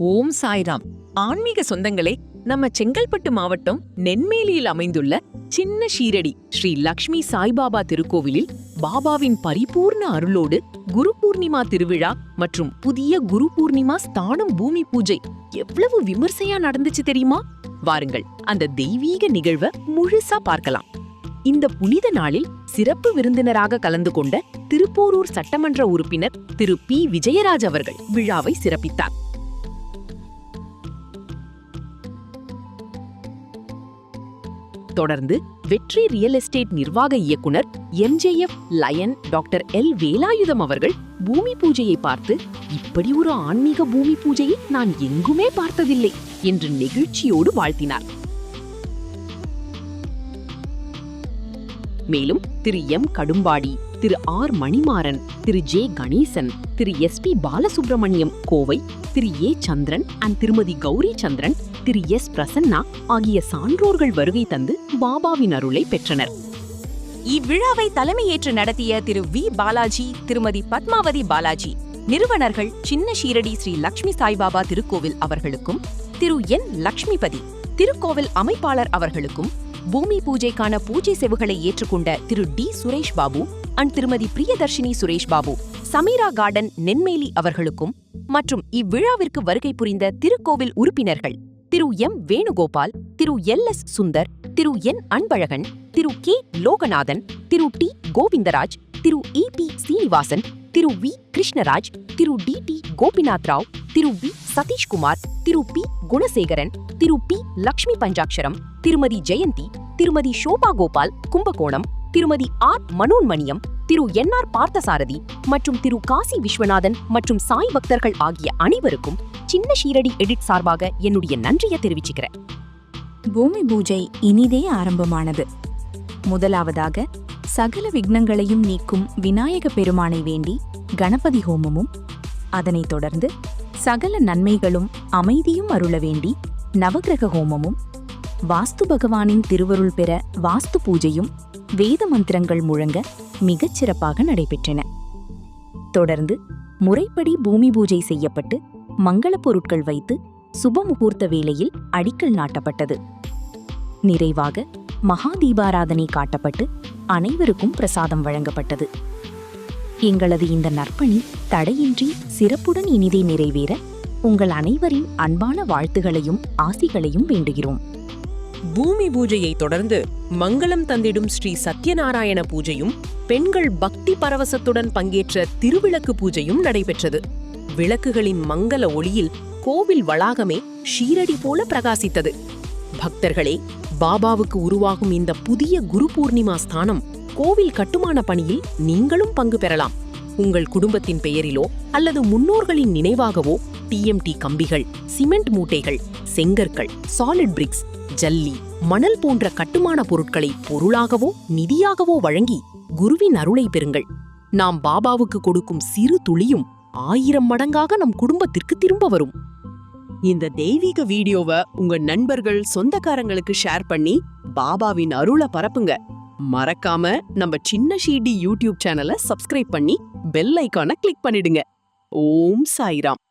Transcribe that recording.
ஓம் சாய்ராம். ஆன்மீக சொந்தங்களே, நம்ம செங்கல்பட்டு மாவட்டம் நென்மேலியில் அமைந்துள்ள சின்ன ஷீரடி ஸ்ரீ லக்ஷ்மி சாய்பாபா திருக்கோவிலில் பாபாவின் பரிபூர்ண அருளோடு குரு பூர்ணிமா திருவிழா மற்றும் புதிய குரு பூர்ணிமா ஸ்தானம் பூமி பூஜை எவ்வளவு விமர்சையா நடந்துச்சு தெரியுமா? வாருங்கள், அந்த தெய்வீக நிகழ்வை முழுசா பார்க்கலாம். இந்த புனித நாளில் சிறப்பு விருந்தினராக கலந்து கொண்ட திருப்போரூர் சட்டமன்ற உறுப்பினர் திரு பி விஜயராஜ் அவர்கள் விழாவை சிறப்பித்தார். தொடர்ந்து வெற்றி ரியல் எஸ்டேட் நிர்வாக இயக்குனர் MJF lion doctor L Velayutham அவர்கள் பூமி பூஜையை பார்த்து, இப்படி ஒரு ஆன்மீக பூமி பூஜையை நான் எங்குமே பார்த்ததில்லை என்று நெகிழ்ச்சியோடு வாழ்த்தினார். மேலும் திரு எம் கடும்பாடி, திரு ஆர் மணிமாறன், திரு ஜே கணேசன், திரு எஸ் பி பாலசுப்ரமணியம் கோவை, திரு ஏ சந்திரன் அண்ட் திருமதி கௌரி சந்திரன், திரு எஸ் பிரசன்னா ஆகிய சான்றோர்கள் வருகை தந்து பாபாவின் அருளை பெற்றனர். இவ்விழாவை தலைமையேற்று நடத்திய திரு வி பாலாஜி, திருமதி பத்மாவதி பாலாஜி, நிறுவனர்கள் சின்ன ஷீரடி ஸ்ரீ லக்ஷ்மி சாய்பாபா திருக்கோவில் அவர்களுக்கும், திரு என் லக்ஷ்மிபதி, திருக்கோவில் அமைப்பாளர் அவர்களுக்கும், பூமி பூஜைக்கான பூஜை செவுகளை ஏற்றுக்கொண்ட திரு டி சுரேஷ் பாபு அண்ட் திருமதி பிரியதர்ஷினி சுரேஷ் பாபு, சமீரா கார்டன் நென்மேலி அவர்களுக்கும் மற்றும் இவ்விழாவிற்கு வருகை புரிந்த திருக்கோவில் உறுப்பினர்கள் திரு எம் வேணுகோபால், திரு எல் எஸ் சுந்தர், திரு என் அன்பழகன், திரு கே லோகநாதன், திரு டி கோவிந்தராஜ், திரு இ பி சீனிவாசன், திரு வி கிருஷ்ணராஜ், திரு டி டி கோபிநாத் ராவ், திரு வி சதீஷ்குமார், திரு பி குணசேகரன், திரு பி லக்ஷ்மி பஞ்சாட்சரம், திருமதி ஜெயந்தி, திருமதி ஷோபா கோபால் கும்பகோணம், திருமதி ஆர் மனோன்மணியம், திரு என் ஆர் பார்த்தசாரதி மற்றும் திரு காசி விஸ்வநாதன் மற்றும் சாய் பக்தர்கள் ஆகிய அனைவருக்கும் சின்ன ஷீரடி எடிட் சார்பாக என்னுடைய நன்றியை தெரிவிச்சுக்கிறேன். பூமி பூஜை இனிதே ஆரம்பமானது. முதலாவதாக சகல விக்னங்களையும் நீக்கும் விநாயக பெருமானை வேண்டி கணபதி ஹோமமும், அதனைத் தொடர்ந்து சகல நன்மைகளும் அமைதியும் அருள வேண்டி நவகிரக ஹோமமும், வாஸ்து பகவானின் திருவருள் பெற வாஸ்து பூஜையும் வேத மந்திரங்கள் முழங்க மிகச் சிறப்பாக நடைபெற்றன. தொடர்ந்து முறைப்படி பூமி பூஜை செய்யப்பட்டு மங்கள பொருட்கள் வைத்து சுப முகூர்த்த வேளையில் அடிக்கல் நாட்டப்பட்டது. நிறைவாக மகா தீபாராதனை காட்டப்பட்டு அனைவருக்கும் பிரசாதம் வழங்கப்பட்டது. எங்களது இந்த நற்பணி தடையின்றி சிறப்புடன் இனிதே நிறைவேற உங்கள் அனைவரின் அன்பான வாழ்த்துகளையும் ஆசிகளையும் வேண்டுகிறோம். பூமி பூஜையை தொடர்ந்து மங்களம் தந்திடும் ஸ்ரீ சத்யநாராயண பூஜையும், பெண்கள் பக்தி பரவசத்துடன் பங்கேற்ற திருவிளக்கு பூஜையும் நடைபெற்றது. விளக்குகளின் மங்கள ஒளியில் கோவில் வளாகமே ஷீரடி போல பிரகாசித்தது. பக்தர்களே, பாபாவுக்கு உருவாகும் இந்த புதிய குரு பூர்ணிமா ஸ்தானம் கோவில் கட்டுமான பணியில் நீங்களும் பங்கு பெறலாம். உங்கள் குடும்பத்தின் பெயரிலோ அல்லது முன்னோர்களின் நினைவாகவோ டிஎம்டி கம்பிகள், சிமெண்ட் மூட்டைகள், செங்கற்கள், சாலிட் பிரிக்ஸ், ஜல்லி, மணல் போன்ற கட்டுமான பொருட்களை பொருளாகவோ நிதியாகவோ வழங்கி குருவின் அருளை பெறுங்கள். நாம் பாபாவுக்கு கொடுக்கும் சிறு துளியும் 1000 மடங்காக நம் குடும்பத்திற்கு திரும்ப வரும். இந்த தெய்வீக வீடியோவை உங்க நண்பர்கள், சொந்தக்காரங்களுக்கு ஷேர் பண்ணி பாபாவின் அருளை பரப்புங்க. மறக்காம நம்ம சின்ன ஷீரடி யூடியூப் சேனலை சப்ஸ்கிரைப் பண்ணி பெல் ஐகானை கிளிக் பண்ணிடுங்க. ஓம் சாய்ராம்.